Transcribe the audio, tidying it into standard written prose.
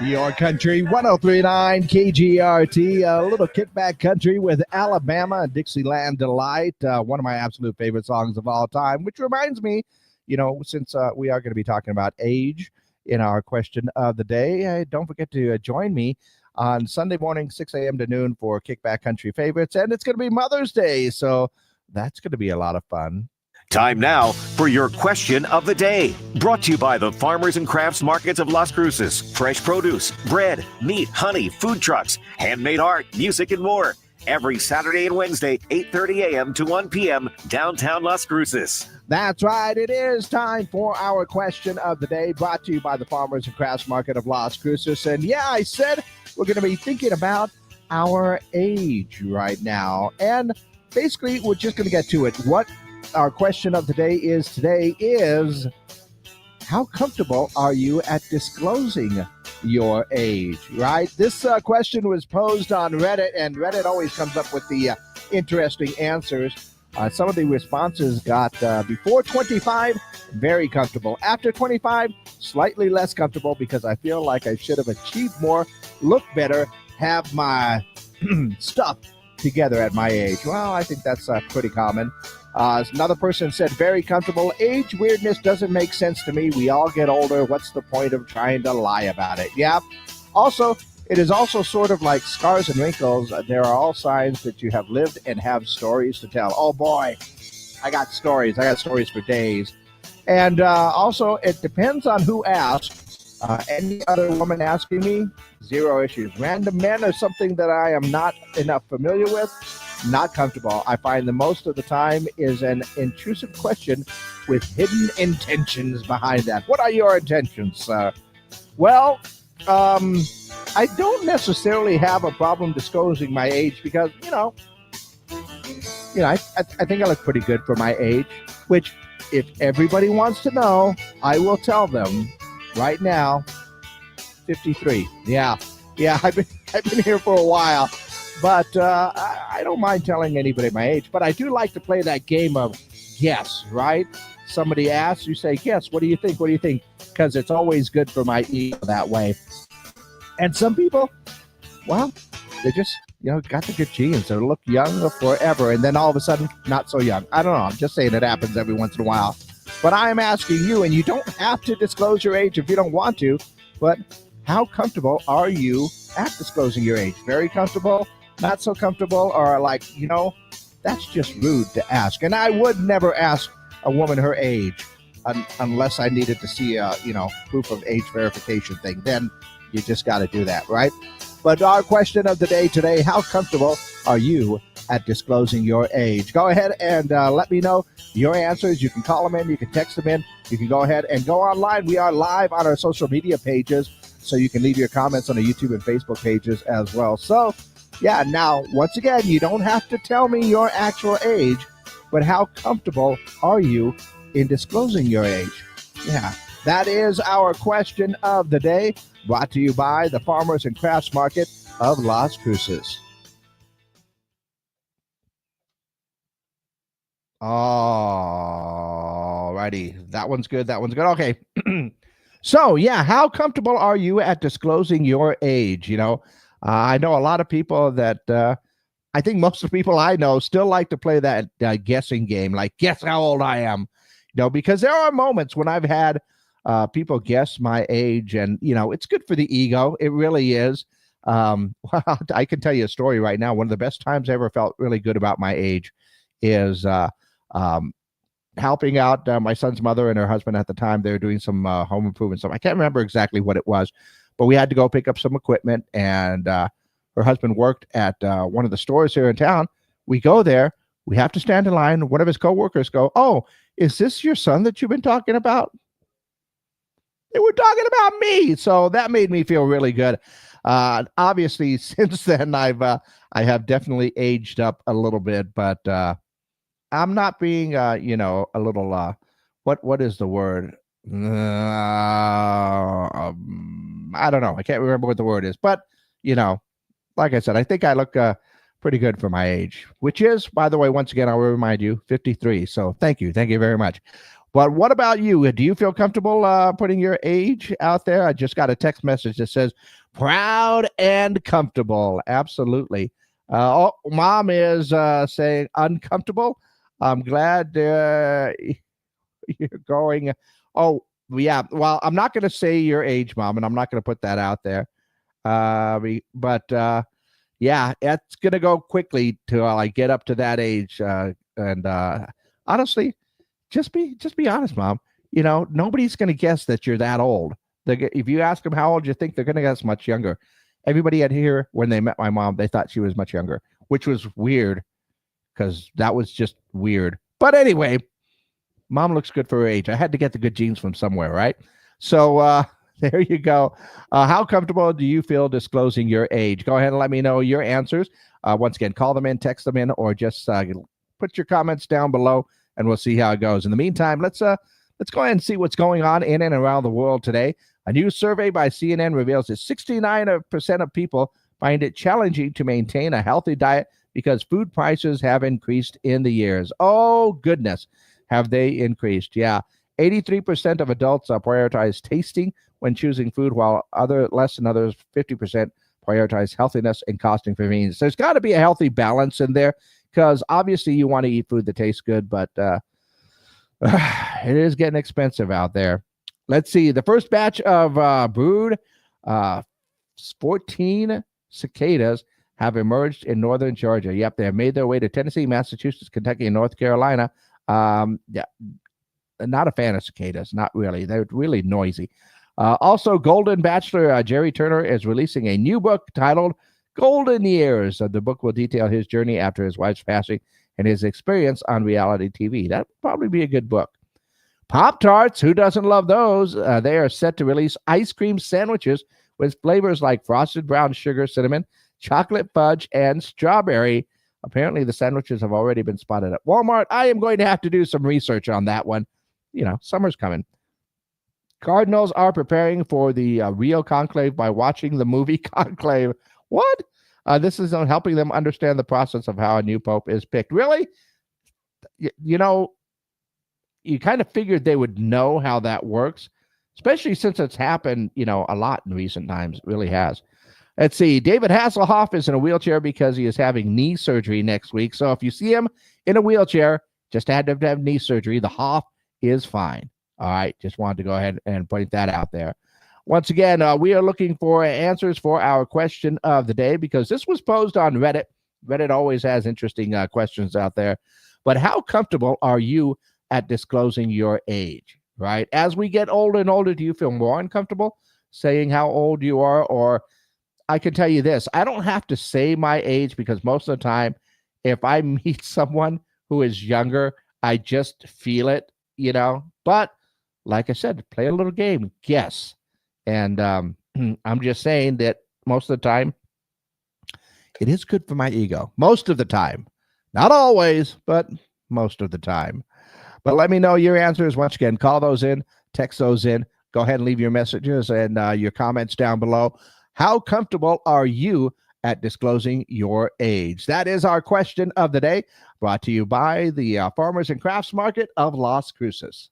Your country 1039 KGRT, a little kickback country with Alabama and Dixieland Delight, one of my absolute favorite songs of all time, which reminds me, since we are going to be talking about age in our question of the day, don't forget to join me on Sunday morning, 6 a.m. to noon for Kickback Country Favorites, and it's going to be Mother's Day, so that's going to be a lot of fun. Time now for your question of the day. Brought to you by the Farmers and Crafts Markets of Las Cruces. Fresh produce, bread, meat, honey, food trucks, handmade art, music, and more. Every Saturday and Wednesday, 8:30 a.m. to 1 p.m. downtown Las Cruces. That's right. It is time for our question of the day, brought to you by the Farmers and Crafts Market of Las Cruces. And yeah, I said we're going to be thinking about our age right now. And basically, we're just going to get to it. What our question of the day is, how comfortable are you at disclosing your age, right? This question was posed on Reddit, and Reddit always comes up with the interesting answers. Some of the responses got before 25, very comfortable. After 25, slightly less comfortable because I feel like I should have achieved more, look better, have my stuff together at my age. Well, I think that's pretty common. Another person said, very comfortable. Age weirdness doesn't make sense to me. We all get older. What's the point of trying to lie about it? Yeah. Also, it is also sort of like scars and wrinkles. There are all signs that you have lived and have stories to tell. Oh, boy. I got stories. I got stories for days. And also, it depends on who asks. Any other woman asking me, zero issues. Random men are something that I am not enough familiar with. Not comfortable. I find that most of the time is an intrusive question with hidden intentions behind that. What are your intentions? Well, I don't necessarily have a problem disclosing my age because, I think I look pretty good for my age, which if everybody wants to know, I will tell them right now, 53. Yeah, I've been here for a while. But I don't mind telling anybody my age. But I do like to play that game of guess, right? Somebody asks, you say, guess, what do you think? What do you think? Because it's always good for my ego that way. And some people, well, they just, got the good genes. They look young forever. And then all of a sudden, not so young. I don't know. I'm just saying it happens every once in a while. But I am asking you, and you don't have to disclose your age if you don't want to. But how comfortable are you at disclosing your age? Very comfortable? Not so comfortable, or like, that's just rude to ask. And I would never ask a woman her age unless I needed to see a, proof of age verification thing. Then you just got to do that, right? But our question of the day today, how comfortable are you at disclosing your age? Go ahead and let me know your answers. You can call them in. You can text them in. You can go ahead and go online. We are live on our social media pages, so you can leave your comments on the YouTube and Facebook pages as well. So, yeah, now, once again, you don't have to tell me your actual age, but how comfortable are you in disclosing your age? Yeah, that is our question of the day, brought to you by the Farmers and Crafts Market of Las Cruces. All righty, that one's good. Okay. So, yeah, how comfortable are you at disclosing your age? I know a lot of people that I think most of the people I know still like to play that guessing game, like guess how old I am, because there are moments when I've had people guess my age, and, it's good for the ego. It really is. Well, I can tell you a story right now. One of the best times I ever felt really good about my age is helping out my son's mother and her husband at the time. They were doing some home improvement stuff. I can't remember exactly what it was, but we had to go pick up some equipment, and her husband worked at one of the stores here in town. We go there. We have to stand in line. One of his coworkers go, "Oh, is this your son that you've been talking about?" They were talking about me. So that made me feel really good. Obviously, since then, I have definitely aged up a little bit, but I'm not being, a little, what is the word? I don't know. I can't remember what the word is, but, like I said, I think I look pretty good for my age, which is, by the way, once again, I'll remind you, 53. So thank you. Thank you very much. But what about you? Do you feel comfortable putting your age out there? I just got a text message that says proud and comfortable. Absolutely. Mom is saying uncomfortable. I'm glad you're going. Oh, yeah. Well, I'm not going to say your age, Mom, and I'm not going to put that out there. But yeah, it's going to go quickly to like get up to that age. And honestly, just be honest, Mom. Nobody's going to guess that you're that old. If you ask them how old you think, they're going to guess much younger. Everybody had here when they met my mom, they thought she was much younger, which was weird because that was just weird. But anyway, Mom looks good for her age. I had to get the good genes from somewhere, right? So there you go. How comfortable do you feel disclosing your age? Go ahead and let me know your answers. Once again, call them in, text them in, or just put your comments down below, and we'll see how it goes. In the meantime, let's go ahead and see what's going on in and around the world today. A new survey by CNN reveals that 69% of people find it challenging to maintain a healthy diet because food prices have increased in the years. Oh, goodness, have they increased? Yeah. 83% of adults prioritize tasting when choosing food, while less than others, 50%, prioritize healthiness and costing convenience. There's got to be a healthy balance in there because obviously you want to eat food that tastes good, but it is getting expensive out there. Let's see. The first batch of brood 14 cicadas have emerged in northern Georgia. Yep, they have made their way to Tennessee, Massachusetts, Kentucky, and North Carolina. Yeah, not a fan of cicadas. Not really. They're really noisy. Also, Golden Bachelor Jerry Turner is releasing a new book titled Golden Years. The book will detail his journey after his wife's passing and his experience on reality TV. That would probably be a good book. Pop-Tarts, who doesn't love those? They are set to release ice cream sandwiches with flavors like frosted brown sugar, cinnamon, chocolate fudge, and strawberry. Apparently, the sandwiches have already been spotted at Walmart. I am going to have to do some research on that one. Summer's coming. Cardinals are preparing for the Rio Conclave by watching the movie Conclave. What? This is helping them understand the process of how a new pope is picked. Really? You kind of figured they would know how that works, especially since it's happened, a lot in recent times. It really has. Let's see. David Hasselhoff is in a wheelchair because he is having knee surgery next week. So if you see him in a wheelchair, just had to have knee surgery, the Hoff is fine. All right. Just wanted to go ahead and point that out there. Once again, we are looking for answers for our question of the day because this was posed on Reddit. Reddit always has interesting questions out there. But how comfortable are you at disclosing your age, right? As we get older and older, do you feel more uncomfortable saying how old you are? Or I can tell you this, I don't have to say my age because most of the time, if I meet someone who is younger, I just feel it, But like I said, play a little game, guess. And I'm just saying that most of the time, it is good for my ego. Most of the time. Not always, but most of the time. But let me know your answers. Once again, call those in, text those in. Go ahead and leave your messages and your comments down below. How comfortable are you at disclosing your age? That is our question of the day, brought to you by the Farmers and Crafts Market of Las Cruces.